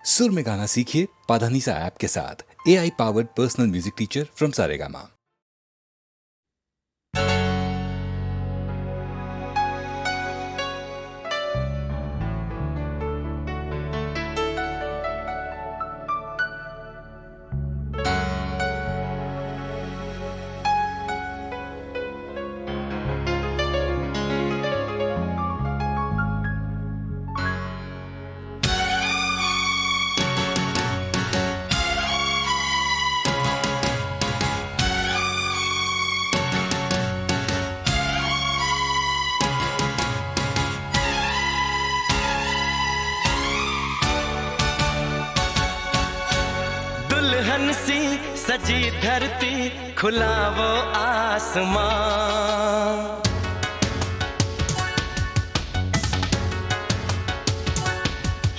सुर में गाना सीखिए पाधानीसा ऐप के साथ। AI powered personal music teacher from Saregama. दुल्हन सी सजी धरती, खुला वो आसमां।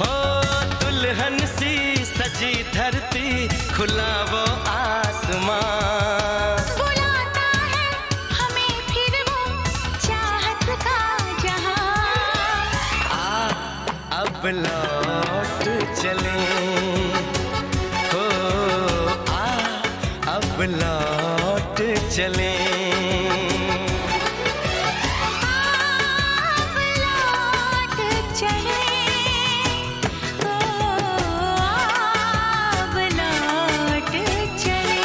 हो दुल्हन सी सजी धरती, खुला वो आसमां। बुलाता है हमें फिर वो चाहत का जहां। अब लौट चले, अब लौट चले। अब लौट चले, अब लौट चले।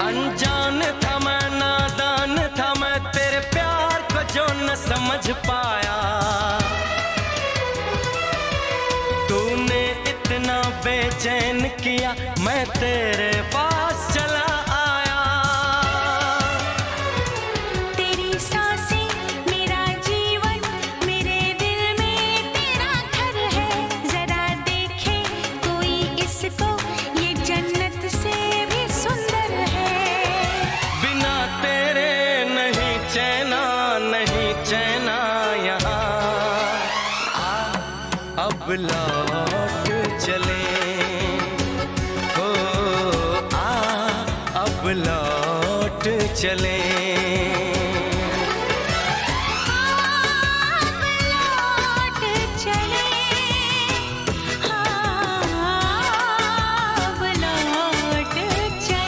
अनजान था मैं, नादान था मैं, तेरे प्यार को जो न समझ पाया। तूने इतना बेचैन किया, मैं तेरे पास चला आया। तेरी सांसें मेरा जीवन, मेरे दिल में तेरा घर है। जरा देखे कोई इसको, ये जन्नत से भी सुंदर है। बिना तेरे नहीं चैना, नहीं चैना यहाँ। अब लौट चले, हो अब लौट चले। अब लौट चले, अब लौट चले।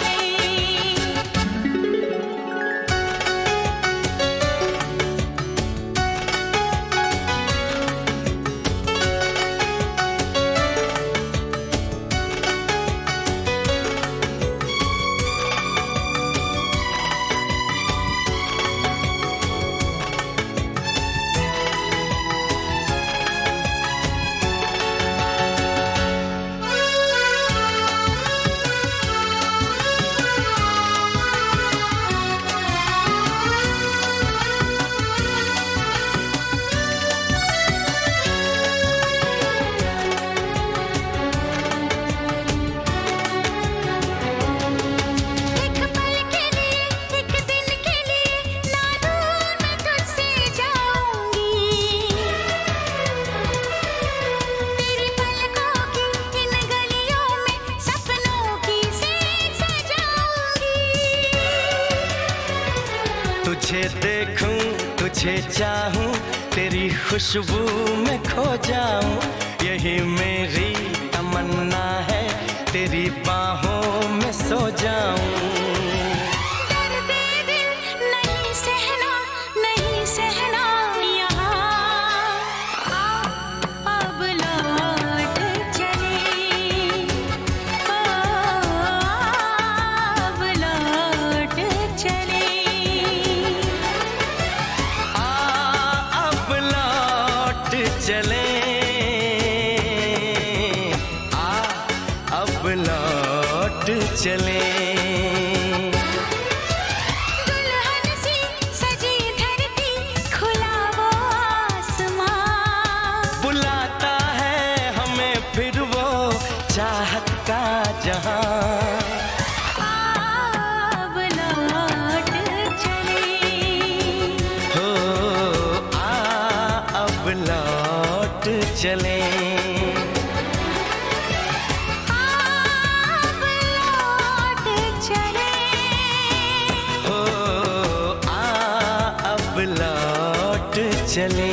एक पल के लिए, एक दिन के लिए, ना दूर मैं तुझसे जाऊंगी। तेरी पलकों की इन गलियों में सपनों की सैर सजाऊंगी। तुझे देखूं, तुझे चाहूं, तेरी खुशबू में खो जाऊं। यही मेरी तमन्ना है, तेरी बाहों में सो जाऊं। दर्द दिल नहीं सहना, नहीं सहना यहाँ। अब लौट चले, अब लौट चले। अब लौट चले, अब लौट चले। दुल्हन सी सजी धरती, खुला वो आसमां। बुलाता है हमें फिर वो चाहत चाहत का जहां अब लौट चले हो अब लौट चले अब लौट चले हो अब लौट चले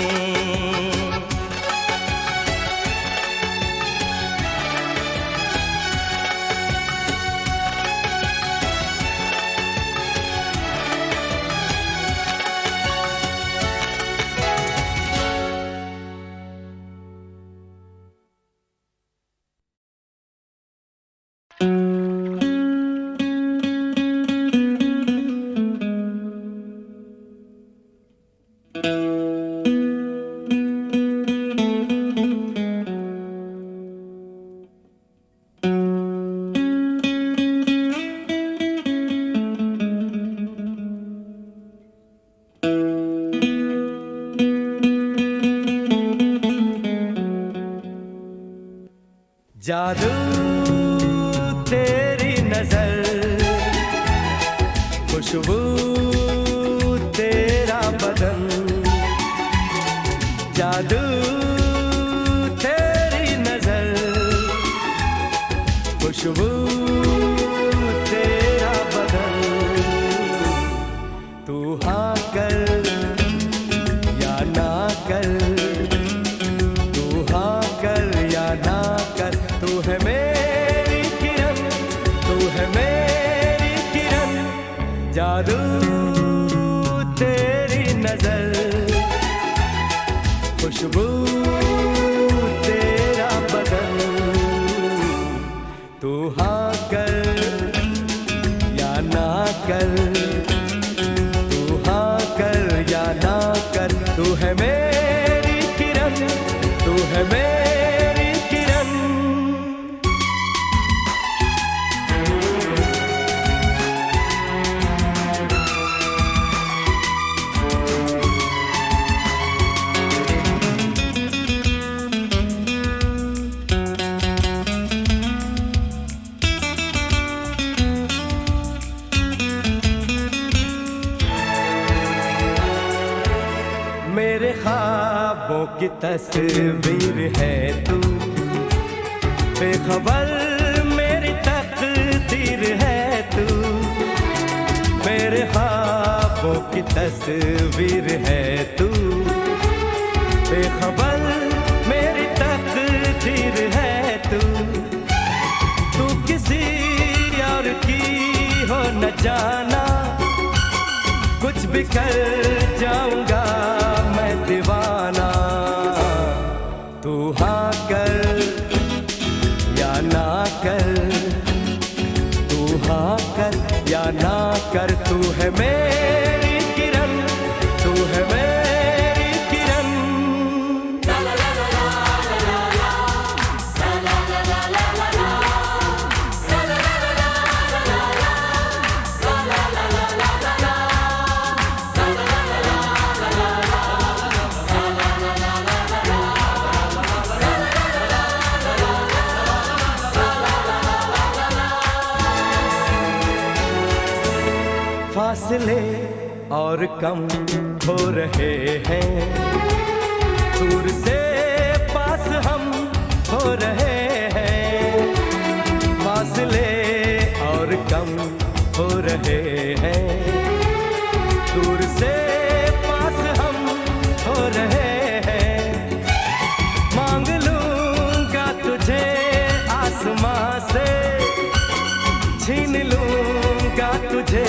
जादू तेरी नजर खुशबू तेरा बदन जादू तेरी नजर खुशबू तेरा बदन तू हाँ कर या ना कर तू हाँ कर या ना कर तू है मेरी किरण तू है मेरी किरण जादू तेरी नजर खुशबू तेरा बदन तू हाँ कर या ना कर तू हाँ कर या ना कर तू है मेरी किरण तू है मेरी किरण मेरे ख्वाबों की तस्वीर है तू बेखबर मेरी तकदीर है तू मेरे ख्वाबों की तस्वीर है तू बेखबर मेरी तकदीर है तू तू किसी और की हो न जाना कुछ भी कर जाऊंगा मैं दीवाना तू हाँ कर या ना कर तू हाँ कर या ना कर तू है मेरी किरण तू है मेरी किरण फासले और कम हो रहे हैं दूर से पास हम हो रहे हैं फासले और कम हो रहे हैं दूर से पास हम हो रहे हैं मांग लूंगा तुझे आसमां से छीन लूंगा तुझे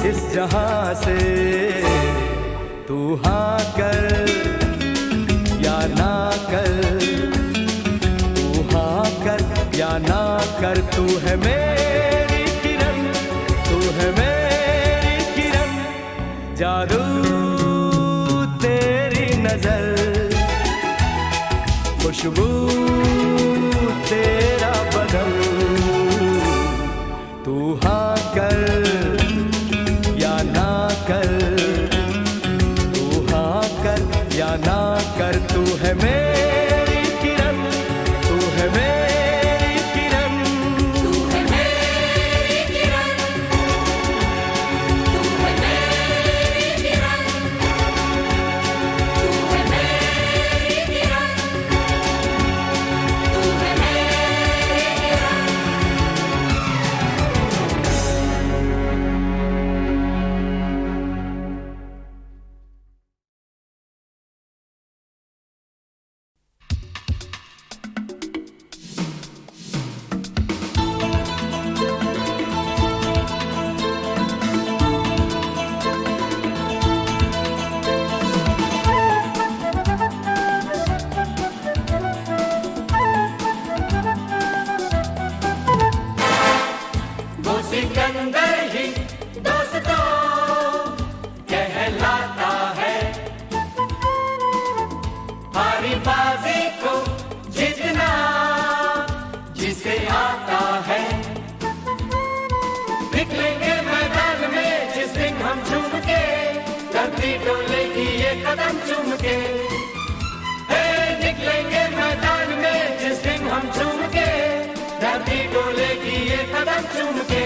इस जहां से तू हाँ कर या ना कर तू हाँ कर या ना कर तू है मेरी किरण तू है मेरी किरण जादू तेरी नजर खुशबू तेरा बदन तू हाँ कर या ना कर तू हाँ कर या ना कर तू है मेरी किरण तू है मेरी किरण सिकंदर ही दोस्तों कहलाता है। हारी बाजी को जीतना जिसे आता है। निकलेंगे मैदान में जिस दिन हम झूम के, धरती डोलेगी ये कदम चूम के। निकलेंगे मैदान में जिस दिन हम झूम के, धरती डोलेगी ये कदम चूम के।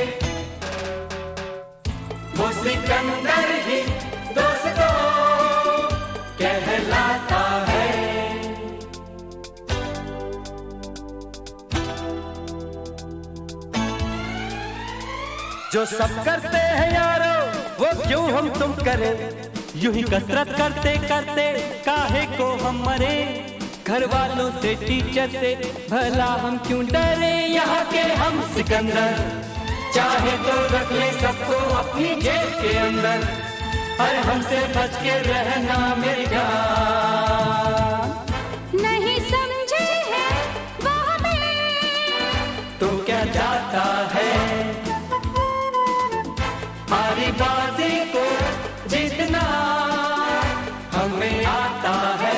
वो सिकंदर ही दोस्तों कहलाता है। जो सब करते हैं यारो वो क्यों हम तुम करें, यूं ही कसरत करते करते काहे को हम मरे। घर वालों से टीचर से भला हम क्यों डरे, यहाँ के हम सिकंदर चाहे तो रख ले सबको अपनी जेब के अंदर। और हमसे बच के रहना मेरी जान। नहीं समझे हैं वो हमें, तो क्या जाता है। हारी बाजी को जीतना हमें आता है।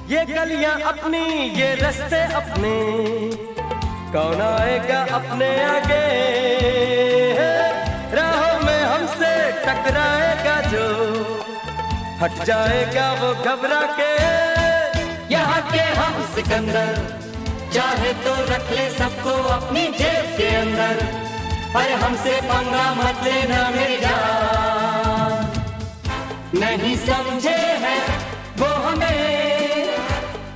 ये गलियां अपनी ये रास्ते अपने, कौन आएगा अपने आगे। राहों में हमसे टकराएगा जो, हट जाएगा वो घबरा के। यहाँ के हम सिकंदर चाहे तो रख ले सबको अपनी जेब के अंदर। पर हमसे पंगा मत लेना मेरी जान। नहीं समझे हैं वो हमें,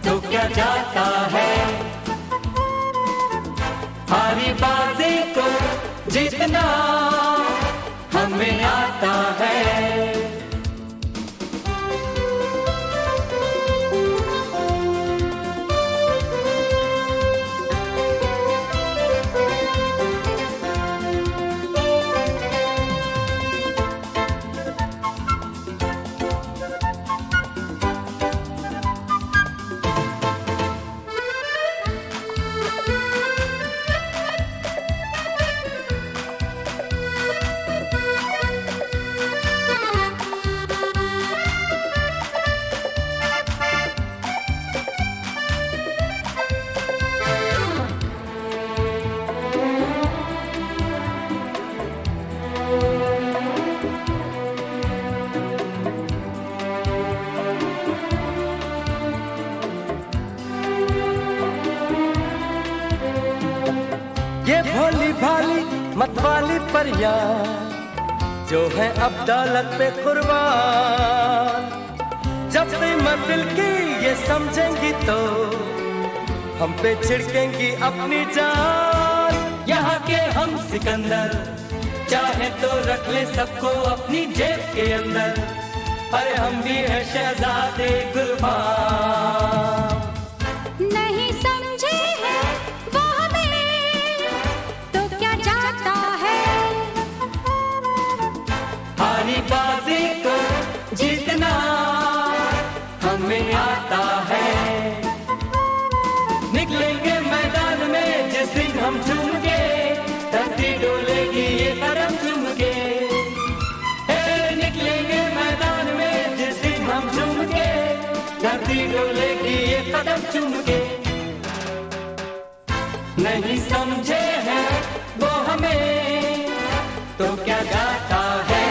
तो क्या जाता है। हारी बाजी को जीतना हमें आता है। ये भोली भाली मतवाली परियां जो है अब दौलत पे कुर्बान। जब कीमत दिल की ये समझेंगी तो हम पे छिड़केंगी अपनी जान। यहाँ के हम सिकंदर चाहे तो रख ले सबको अपनी जेब के अंदर। पर हम भी है शहजादे गुलफाम। नहीं समझे हैं वो हमें, तो क्या जाता है। हारी बाजी को जीतना हमें आता है। निकलेंगे मैदान में जिस दिन हम झूम के, धरती डोलेगी ये कदम चूम के। निकलेंगे मैदान में जिस दिन हम झूम के, धरती डोलेगी ये कदम चूम के। नहीं समझे हैं वो हमें, तो क्या जाता है।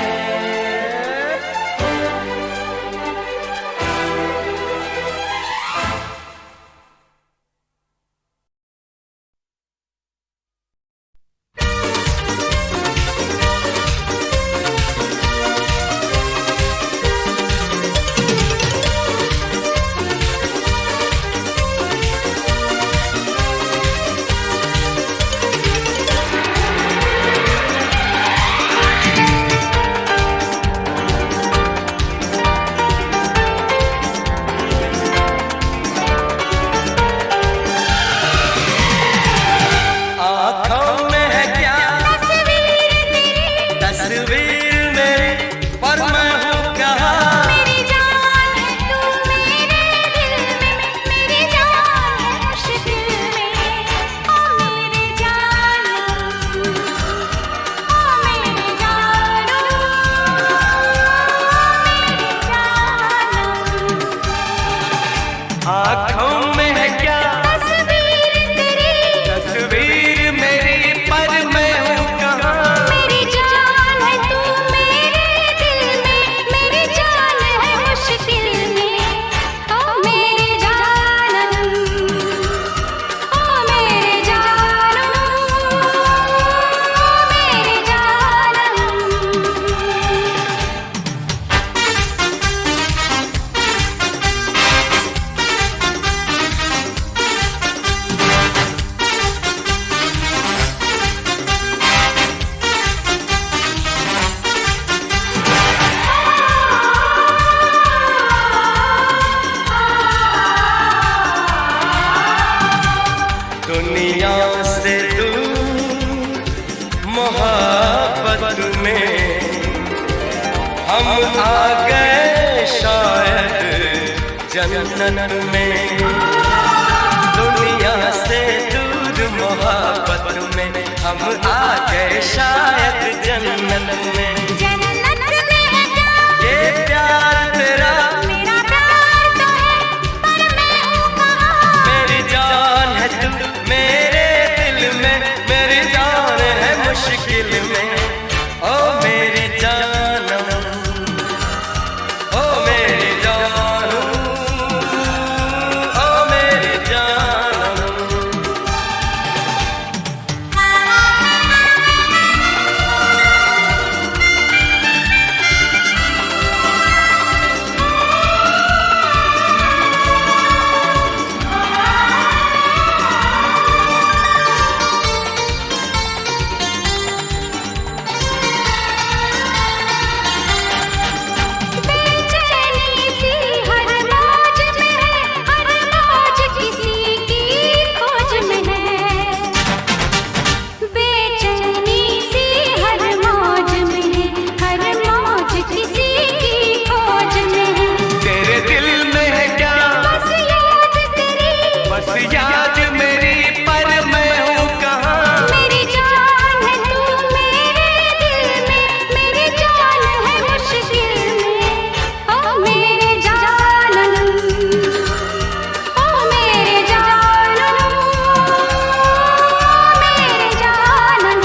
हम आ गए शायद जन्नत में, दुनिया से दूर मोहब्बत में हम आ गए शायद जन्नत में। जन्नत में है क्या ये प्यार तेरा, मेरा प्यार तो है पर मैं हूँ कहाँ। मेरी जान है तू मेरे दिल में, मेरी जान है मुश्किल में। ओ मेरी जानम, ओ मेरी जानू, ओ मेरी जानम। बेचैनी सी हर मौज में है, हर मौज किसी की खोज में है। बेचैनी सी हर मौज में है, हर मौज किसी की खोज में है। तेरे दिल में है क्या बस याद तेरी, बस याद मेरी, पर मैं हूँ कहाँ। मेरी जान है तू मेरे दिल में, मेरी जान है मुश्किल में। ओ मेरे जानम, ओ मेरे जानम, मेरे जानम।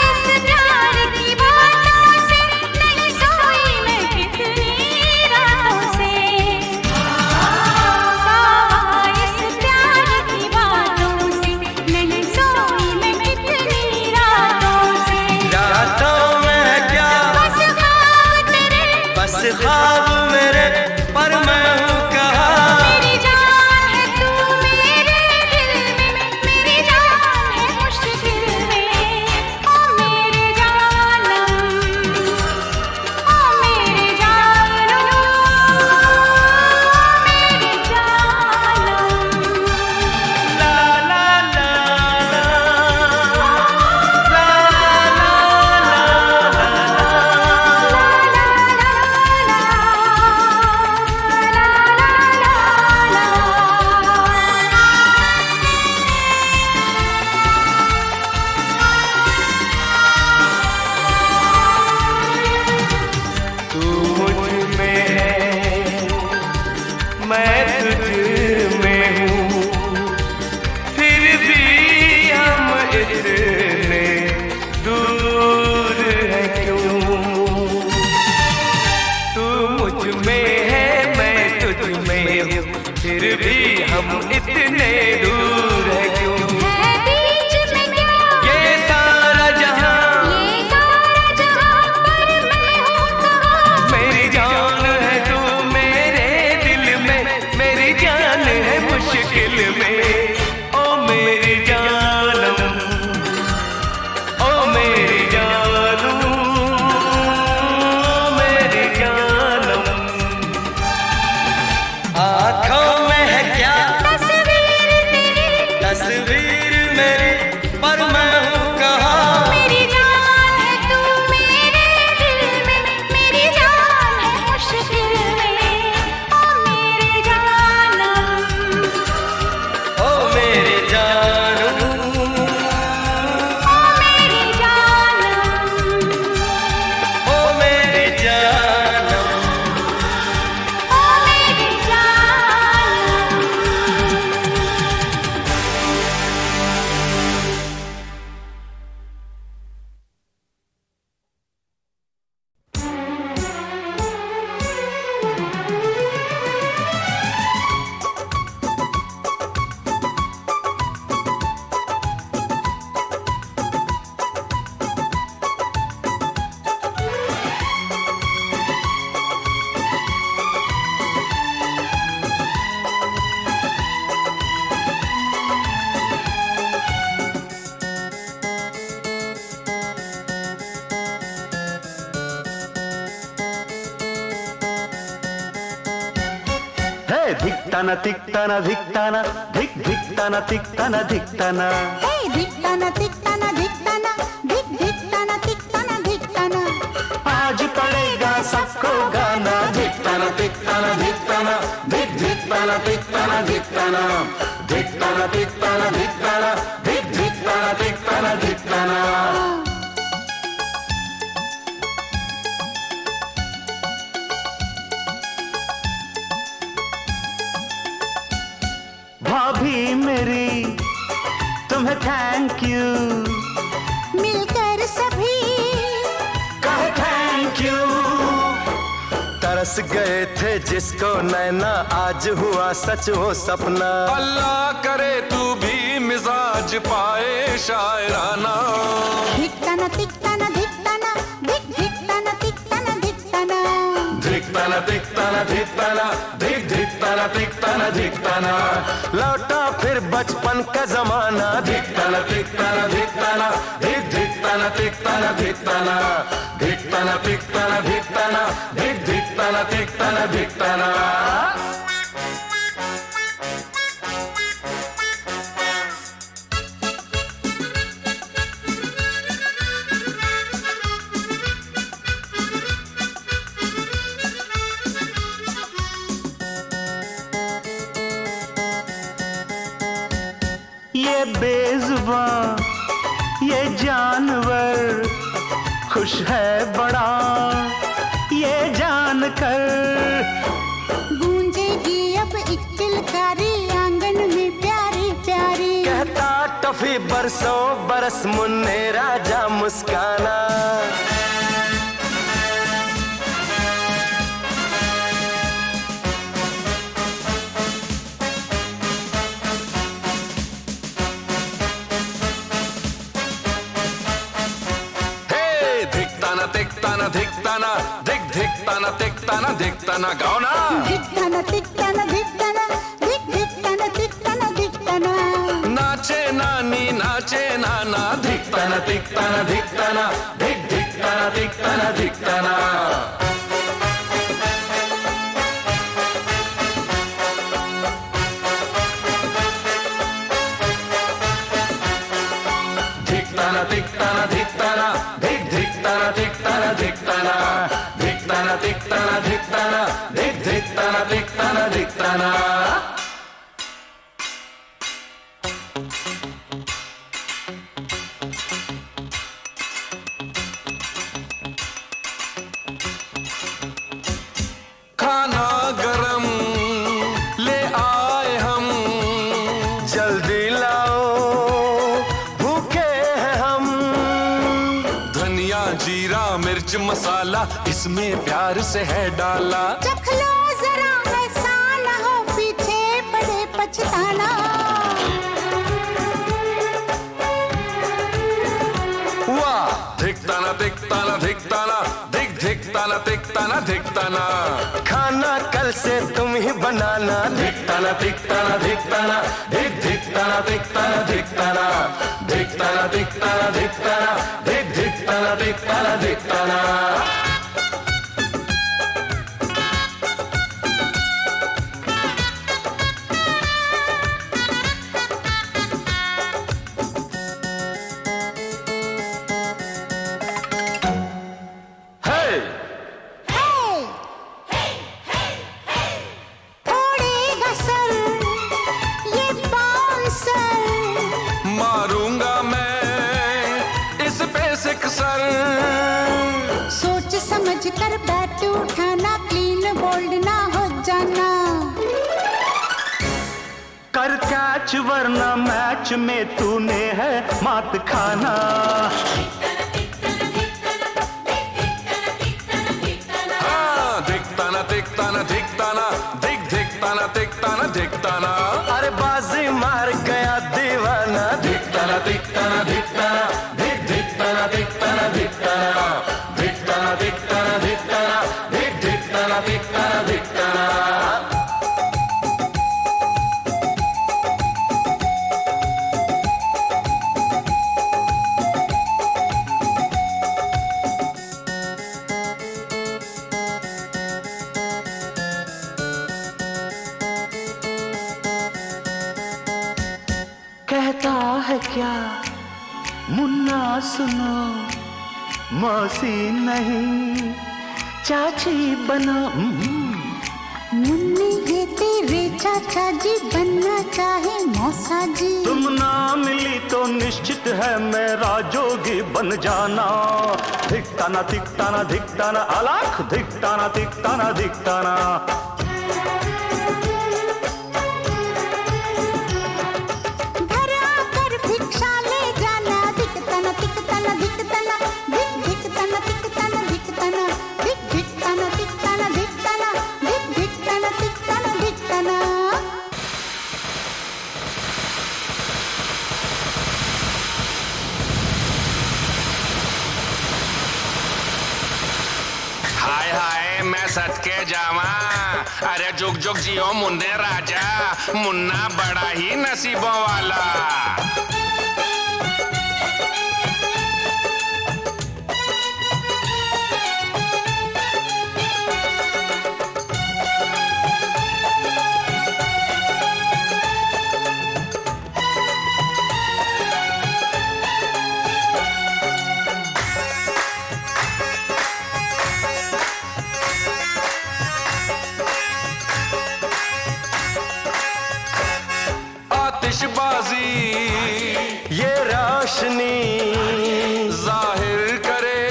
इस प्यार की बातों से नहीं सोई मैं कितनी रातों से। इस प्यार की बातों से नहीं सोई मैं कितनी रातों से। रातों में है क्या बस ख्वाब तेरे, बस ख्वाब मेरे, पर मैं हूँ कहाँ। मेरी जान है तू मेरे दिल में, मेरी जान है मुश्किल में। ओ मेरे जानम, ओ मेरे जानम, मेरे जानम। ला ला ला ला, ला तू मुझ में है, मैं तुझ में हूँ, फिर भी हम इतने दूर हैं क्यों। तू मुझ में है, मैं तुझ में हूँ, फिर भी हम इतने दूर हैं क्यों। है बीच में क्या ये सारा जहां ये सारा जहां, पर मैं हूँ कहाँ। मेरी जान है तू मेरे दिल में, मेरी जान है मुश्किल में। ओ मेरी जानम, ओ मेरी जानू, ओ मेरी जानम। आँखों में है क्या तस्वीर तेरी, तस्वीर मेरी, पर मैं हूँ कहाँ। मेरी जान है तू मेरे दिल में, मेरी जान है मुश्किल में। ओ मेरे जानम, ओ धिकताना तिकताना धिकताना धिक धिकताना तिकताना धिकताना हे धिकताना तिकताना धिकताना धिक धिकताना तिकताना धिकताना आज पड़ेगा सबको गाना धिकताना तिकताना धिकताना धिक धिकताना तिकताना धिकताना धिकताना तिकताना धिकताना धिक धिकताना तिकताना धिकताना। भाभी मेरी तुम्हें थैंक यू मिलकर सभी कहे थैंक यू। तरस गए थे जिसको नैना आज हुआ सच वो सपना। अल्लाह करे तू भी मिजाज पाए शायराना। धिकताना तिकताना धिकताना धिक धिकताना तिकताना धिकताना धिकताना तिकताना धिकताना धिक धिकताना तिकताना धिकताना। लौटा फिर बचपन का जमाना धिकताना तिकताना धिकताना धिक धिकताना तिकताना धिकताना धिकताना तिकताना धिकताना धिक धिकताना तिकताना धिकताना। ये बेजुबान ये जानवर खुश है बड़ा ये जानकर। गूंजेगी अब एक किलकारी आंगन में प्यारी प्यारी। कहता टफी बरसों बरस मुन्ने राजा मुस्काना। धिकताना धिकताना धिक धिकताना तिकताना धिकताना गाओ ना। धिकताना तिकताना धिकताना धिक धिकताना तिकताना धिकताना नाचे नानी नाचे नाना धिकताना तिकताना धिकताना धिक धिकताना तिकताना धिकताना। धिकताना तिकताना धिकताना धिक धिकताना तिकताना धिकताना धिकताना तिकताना धिकताना धिक धिकताना तिकताना धिकताना। खाना गरम ले आए हम जल्दी लाओ भूखे हैं हम। धनिया जीरा मिर्च मसाला इसमें प्यार से है डाला। चख लो जरा ऐसा न हो पीछे पड़े पछताना। वाह धिकताना तिकताना धिकताना धिक धिकताना तिकताना धिकताना। खाना कल से तुम ही बनाना धिकताना तिकताना धिकताना धिक धिकताना तिकताना धिकताना धिकताना तिकताना धिकताना धिक धिकताना तिकताना धिकताना। थोड़े घसर ये बाउंसर मारूंगा मैं इस पे सिक्सर। सोच समझ कर बैट उठाना क्लीन बोल्ड ना हो जाना। कर कैच वरना मैच में तूने है मात खाना। हाँ धिकताना तिकताना धिकताना धिक धिकताना तिकताना धिकताना। अरे बाजी मार गया दीवाना धिकताना तिकताना धिकताना धिक धिकताना तिकताना धिकताना धिकताना तिकताना धिकताना धिक धिकताना तिकताना धिकताना। है क्या मुन्ना सुनो, मौसी नहीं चाची बनो। मुन्नी ये तेरे चाचा जी बनना चाहे मौसा जी। तुम ना मिली तो निश्चित है मेरा जोगी बन जाना। धिकताना धिकताना धिकताना अलाख, धिकताना धिकताना धिकताना। घर आकर भिक्षा ले जाना। धिकताना धिकताना धिकताना, धिक धिकताना धिकताना धिकताना, धिक धिकताना धिकताना धिकताना, धिक धिकताना धिकताना धिकताना। हाय हाय मैं सदके जावा, अरे जुग जुग जियो मुन्ने राजा, मुन्ना बड़ा ही नसीबों वाला। आतिशबाजी ये रोशनी जाहिर करे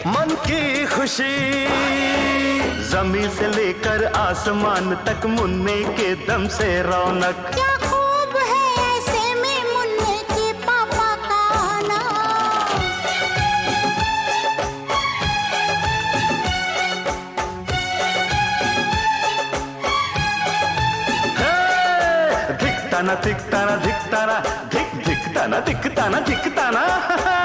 मन की खुशी। जमीन से लेकर आसमान तक मुन्ने के दम से रौनक। क्या खूब है ऐसे में मुन्ने के पापा का आना। धिकताना धिकताना धिकताना, धिक धिकताना धिकताना धिकताना।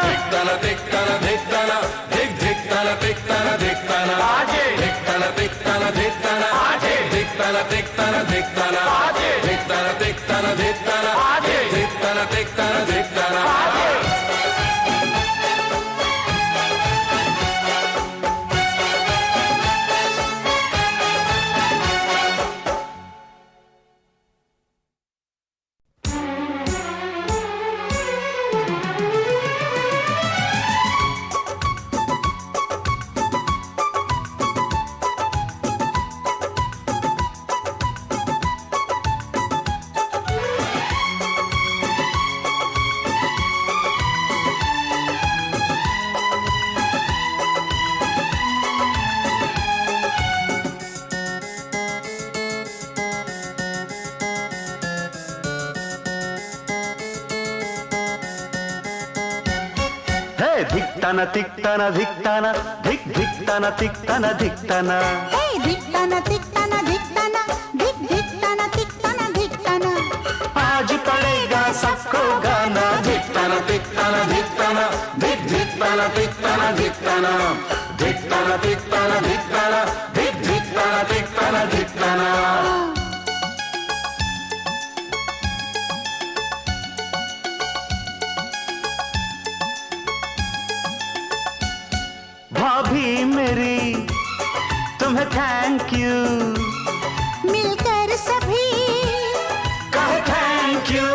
धिकताना धिकताना धिकताना, धिक धिकताना धिकताना धिकताना। आगे धिकताना धिकताना धिकताना, आगे धिकताना धिकताना धिकताना, आगे धिकताना धिकताना धिकताना, आगे धिकताना धिकताना धिकताना। आगे। धिकताना धिकताना धिकताना, धिक धिकताना धिकताना धिकताना। हे धिकताना धिकताना धिकताना, धिक धिकताना धिकताना धिकताना। आज पड़ेगा सबको गाना। धिकताना धिकताना धिकताना, धिक धिकताना धिकताना धिकताना, धिकताना धिकताना धिकताना, धिक धिकताना धिकताना धिकताना। भाभी मेरी तुम्हें थैंक यू, मिलकर सभी कहे थैंक यू।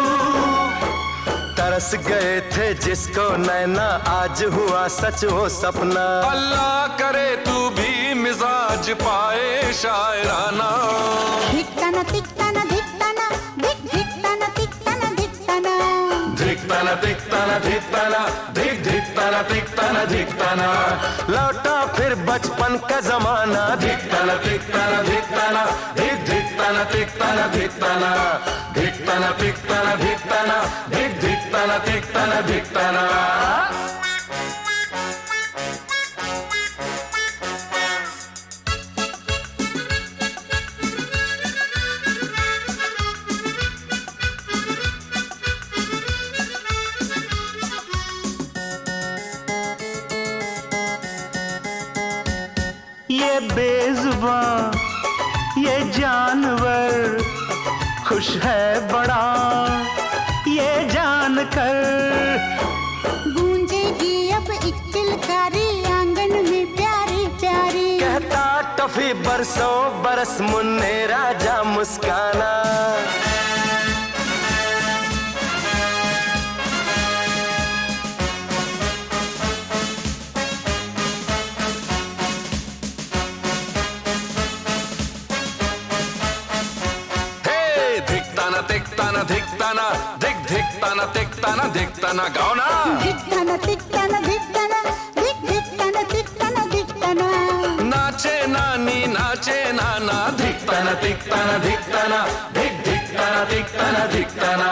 तरस गए थे जिसको नैना, आज हुआ सच वो सपना। अल्लाह करे तू भी मिजाज पाए शायराना। धिकताना धिकताना धिकताना, धिक धिकताना धिकताना धिकताना। धिकताना धिकताना धिकताना, धिक धिकताना धिकताना धिकताना। लौटा फिर बचपन का जमाना। धिकताना धिकताना धिकताना, धिक धिकताना धिकताना धिकताना, धिकताना धिकताना धिकताना, धिक धिकताना धिकताना धिकताना। ये बेजुबान ये जानवर खुश है बड़ा ये जानकर। गूंजेगी अब एक किलकारी आंगन में प्यारी प्यारी। कहता टफी बरसों बरस मुन्ने राजा मुस्काना। तिकताना धिकताना धिक धिकताना तिकताना धिकताना गाओ ना धिकताना तिकताना धिकताना धिक धिकताना तिकताना धिकताना नाचे नानी नाचे नाना धिकताना तिकताना धिकताना धिक धिकताना तिकताना धिकताना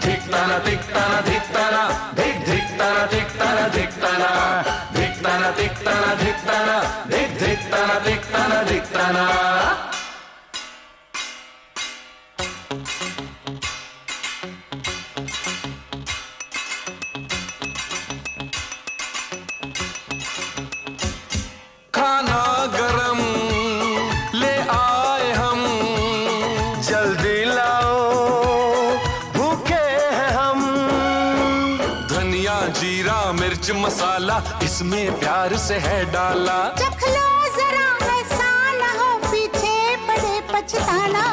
धिकताना तिकताना धिकताना धिक धिकताना तिकताना धिकताना धिकताना तिकताना धिकताना धिक धिकताना तिकताना धिकताना खाना गरम ले आए हम जल्दी लाओ भूखे हैं हम धनिया जीरा मिर्च मसाला इसमें प्यार से है डाला चख लो जरा ऐसा न हो पीछे पड़े पछताना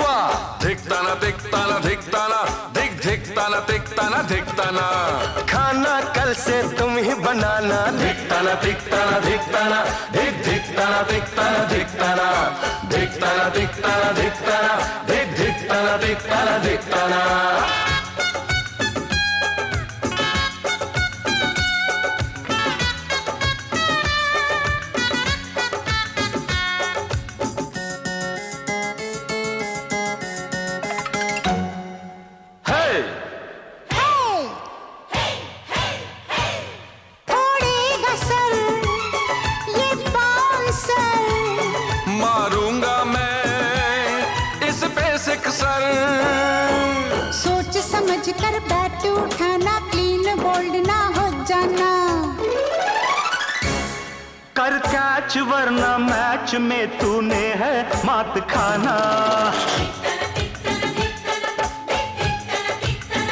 वाह धिकताना तिकताना धिकताना धिक धिकताना तिकताना धिकताना खाना कल से तुम ही बनाना धिकताना तिकताना धिकताना धिक धिकताना तिकताना धिकताना धिकताना तिकताना धिकताना धिक धिकताना तिकताना धिकताना थोड़े घसर ये बाउंसर मारूंगा मैं इस पे सिक्सर सोच समझ कर बैट उठाना क्लीन बोल्ड ना हो जाना कर कैच वरना मैच में तूने है मात खाना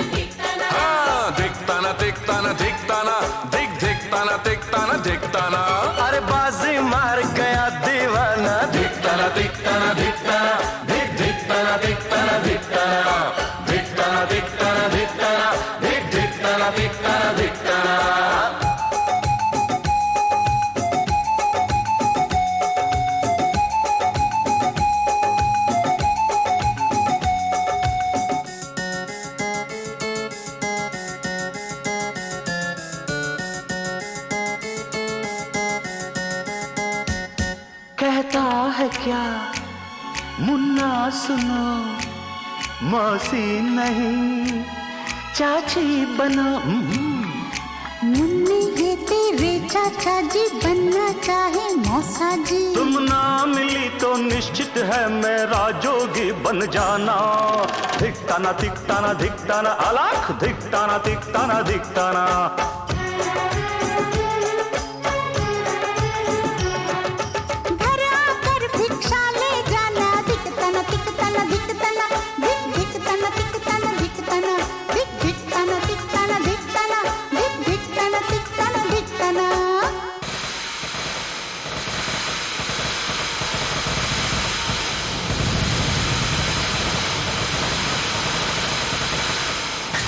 हाँ धिकताना तिकताना धिकताना धिक धिकताना तिकताना धिकताना अरे बाजी मार गया दीवाना धिकताना तिकताना धिकताना धिक धिकताना तिकताना धिकताना धिकताना तिकताना धिकताना धिक धिकताना तिकताना धिकताना कहता है क्या मुन्ना सुनो मौसी नहीं चाची बनो मुन्नी ये तेरे चाचा जी बनना चाहे मौसा जी तुम ना मिली तो निश्चित है मेरा जोगी बन जाना धिकताना तिकताना धिकताना अलाख धिकताना तिकताना धिकताना घर आकर भिक्षा ले जाना धिकताना तिकताना धिकताना धिक धिकताना तिकताना धिकताना धिक धिकताना तिकताना धिकताना धिक धिकताना तिकताना धिकताना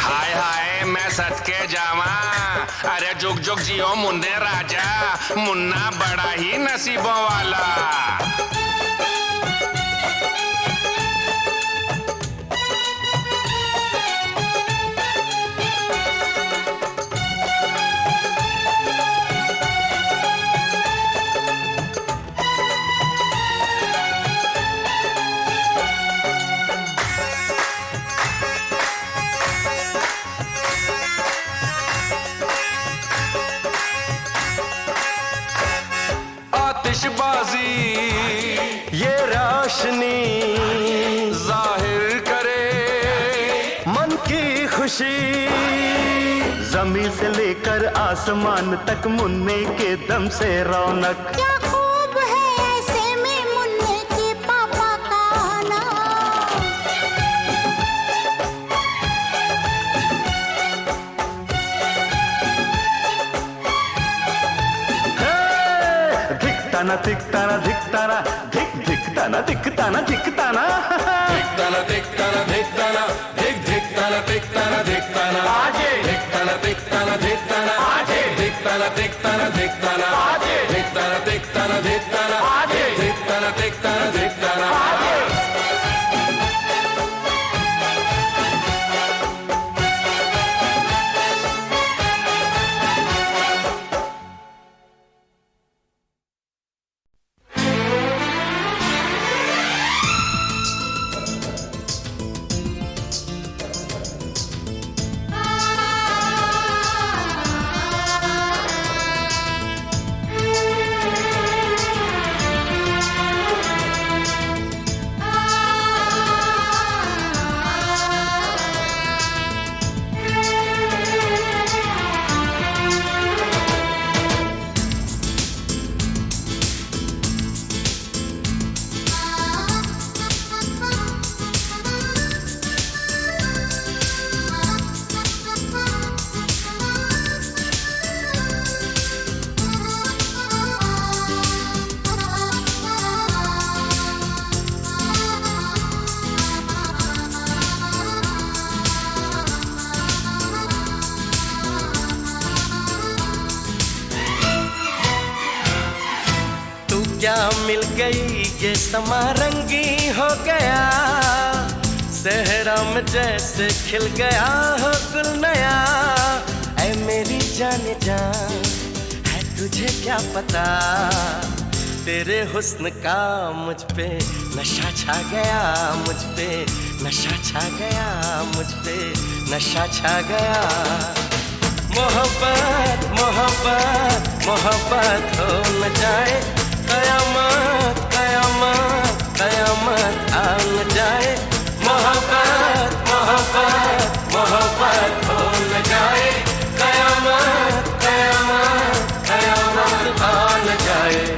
हाय हाय मैं सच के जावा अरे जुग जुग जियो मुन्ने राजा मुन्ना बड़ा ही नसीबों वाला आतिशबाजी ये रोशनी जाहिर करे मन की खुशी जमीन से लेकर आसमान तक मुन्ने के दम से रौनक क्या खूब है ऐसे में मुन्ने के पापा का आना धिकताना तिकताना धिकताना धिक धिकताना तिकताना धिकताना धिकताना धिकताना धिकताना धिक धिक्तन धिक्तन धिक्तन आजे धिक्तन धिक्तन धिक्तन आजे धिक्तन धिक्तन धिक्तन आजे धिक्तन धिक्तन धिक्तन आजे धिक्तन धिक्तन धिक्तन आजे। क्या मिल गई ये समा रंगी हो गया, सहरा में जैसे खिल गया हो गुल नया। ऐ मेरी जाने जान है तुझे क्या पता, तेरे हुस्न का मुझ पे नशा छा गया, मुझ पे नशा छा गया, मुझ पे नशा छा गया। मोहब्बत मोहब्बत मोहब्बत हो न जाए, कयामत कयामत कयामत आ न जाए। मोहब्बत मोहब्बत मोहब्बत हो न जाए, कयामत कयामत कयामत आ न जाए।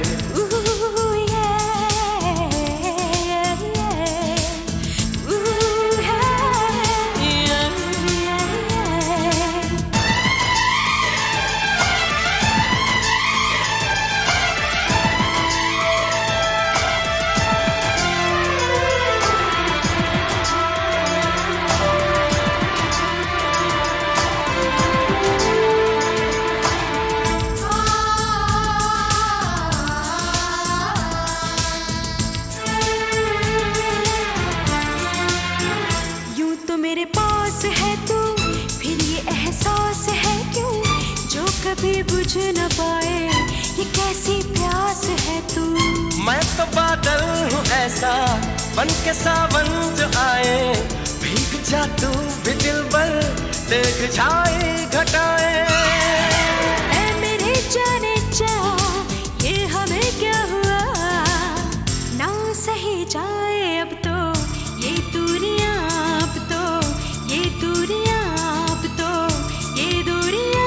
कभी बुझ न पाए ये कैसी प्यास है तू। मैं तो बादल हूँ ऐसा बन के सावन जो आए, भीग जा तू भी दिलबर देख छाए घटाए। ऐ मेरे जाने जा ये हमें क्या हुआ, ना सही जाए अब तो ये दूरियां, अब तो ये दूरियां, अब तो ये दूरियां।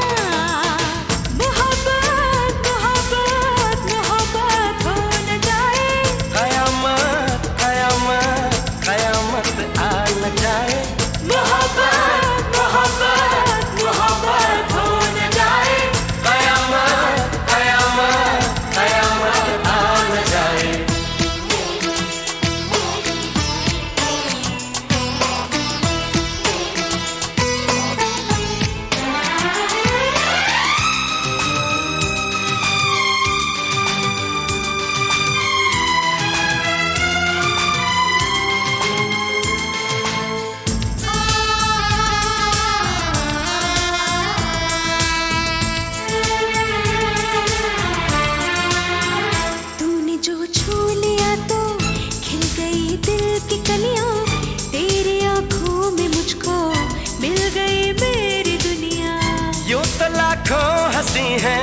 हंसी है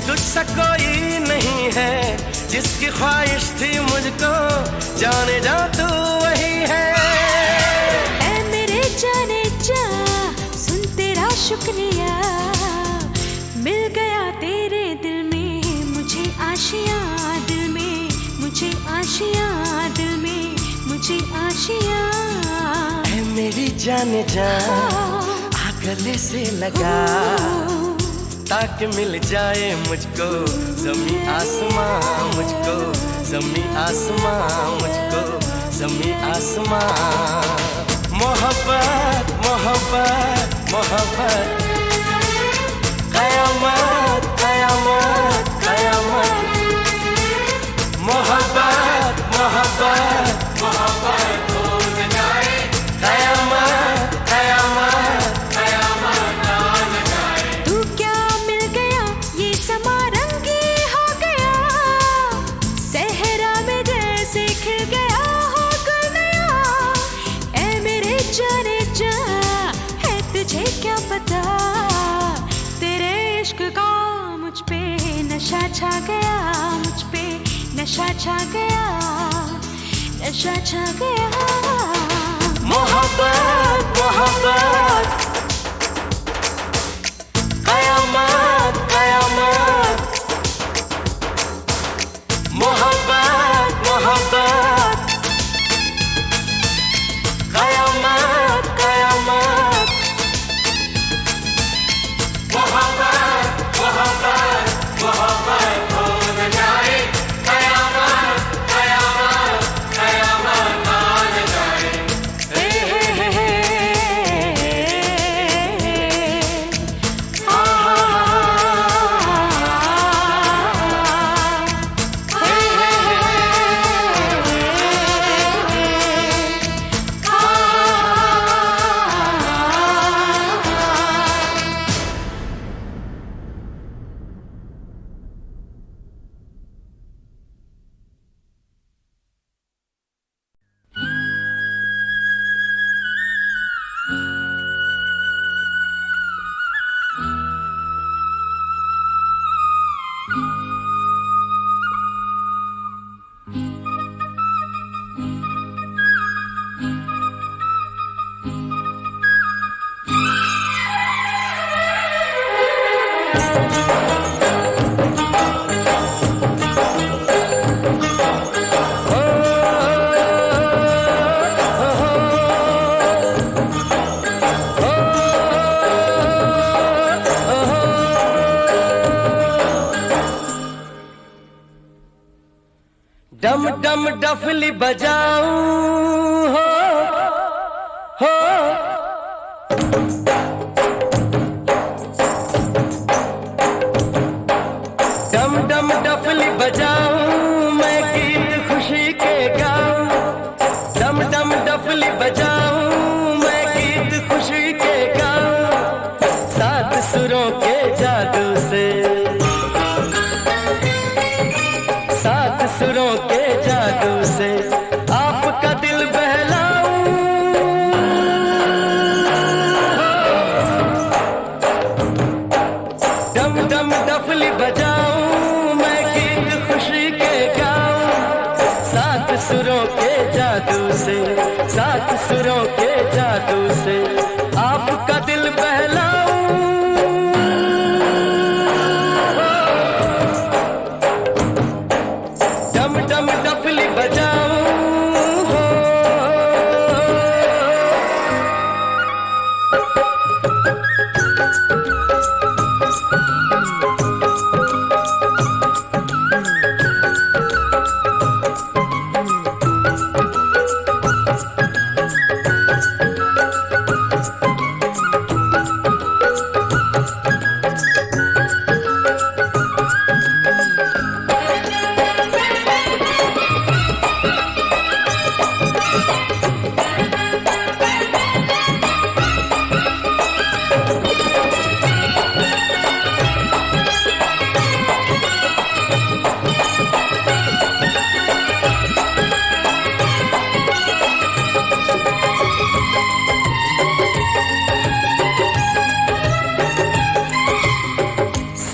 तुझसा कोई नहीं है, जिसकी ख्वाहिश थी मुझको जाने जा तू वही है। ऐ मेरे जाने जा सुन तेरा शुक्रिया, मिल गया तेरे दिल में मुझे आशियाँ, दिल में मुझे आशियाँ, दिल में मुझे आशियाँ। ऐ मेरी जाने जा आ गले से लगा, ताकि मिल जाए मुझको ज़मीं आसमां, मुझको ज़मीं आसमां, मुझको ज़मीं आसमां। मोहब्बत मोहब्बत मोहब्बत कयामत कयामत कयामत मोहब्बत मोहब्बत मोहब्बत हो न जाए कयामत कयामत कयामत आ न जाए। तू क्या मिल गया ये समा रंगी हो गया, सहरा में जैसे खिल गया हो गुल नया। ऐ मेरे जाने जा है तुझे क्या पता, तेरे इश्क का मुझ पे नशा छा गया, मुझ पे नशा छा गया, नशा छा गया। मोहब्बत मोहब्बत कयामत कयामत मोहब्बत मोहब्बत कयामत कयामत मोहब्बत मोहब्बत मोहब्बत हो न जाए कयामत कयामत कयामत आ न जाए। हे हे हे हे आ हा हे हे हे आ डम डम डफली बजाऊं हो डम डम डफली बजाऊं मैं गीत खुशी के गाऊं, डम डम डफली बजाऊं मैं गीत खुशी के गाऊं, सात सुरों के जादू से सात सुरों के जादू से आपका दिल बहलाऊं। डम डम डफली बजाऊं मैं गीत खुशी के गाऊं, सात सुरों के जादू से सात सुरों के जादू से आपका दिल बहलाऊं। डम डम डफली बजाऊं हो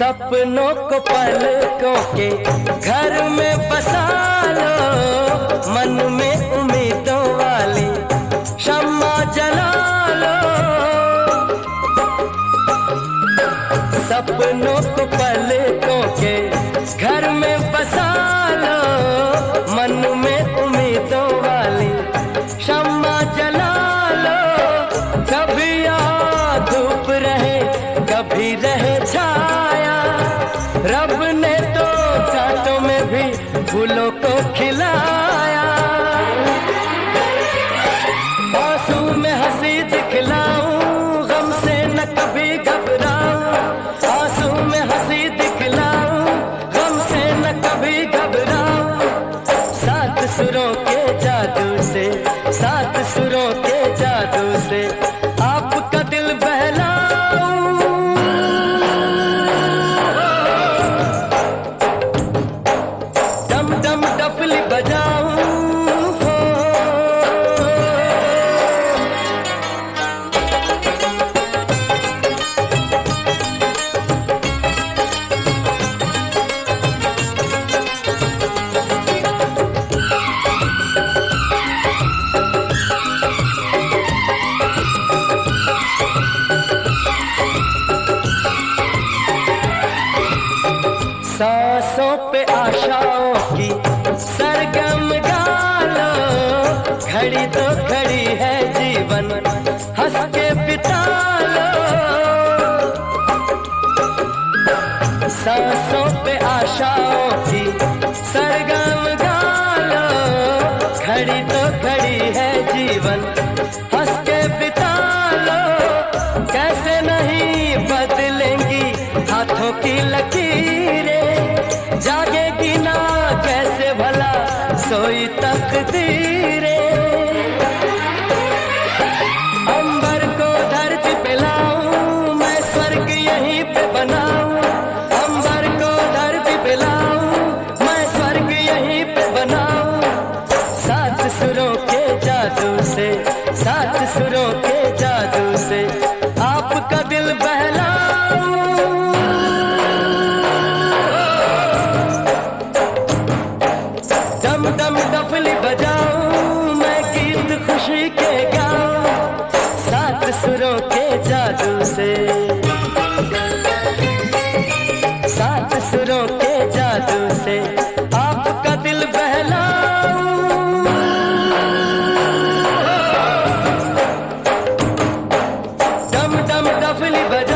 सपनों को पलकों के घर में बसा लो, मन में उम्मीदों वाली शम्मा जला लो। सपनों को पलकों के घर में बसा लो, मन में उम्मीदों वाली शम्मा जला लो। कभी यहाँ धूप रहे कभी रहे छाया, रब ने तो कांटों में भी फूलों को खिलाया। आंसू में हंसी दिखलाऊं सुरों के जादू से आपका दिल बहलाऊं। डम डम डफली बजाऊं हो। सांसों पे आशाओं की सरगम गालो, घड़ी तो घड़ी है जीवन हंस के बिता लो। सांसों पे आशाओं की सरगम गालो, घड़ी तो घड़ी है जीवन हंस के बिता लो। कैसे नहीं बदलेंगी हाथों की लकीरें, जागेगी ना कैसे भला सोई तकदीरें। अंबर को धरती पे लाऊं, मैं स्वर्ग यहीं पे बनाऊं। अंबर को धरती पे लाऊं, मैं स्वर्ग यहीं पे बनाऊं। सात सुरों के जादू से, सात सुरों के जादू से आपका दिल बहलाऊं। डम डम डफली बजाऊं, मैं गीत खुशी के गाऊं। सात सुरों के जादू से, सात सुरों के जादू से आपका दिल बहलाऊं। डम डम डफली बजाऊं।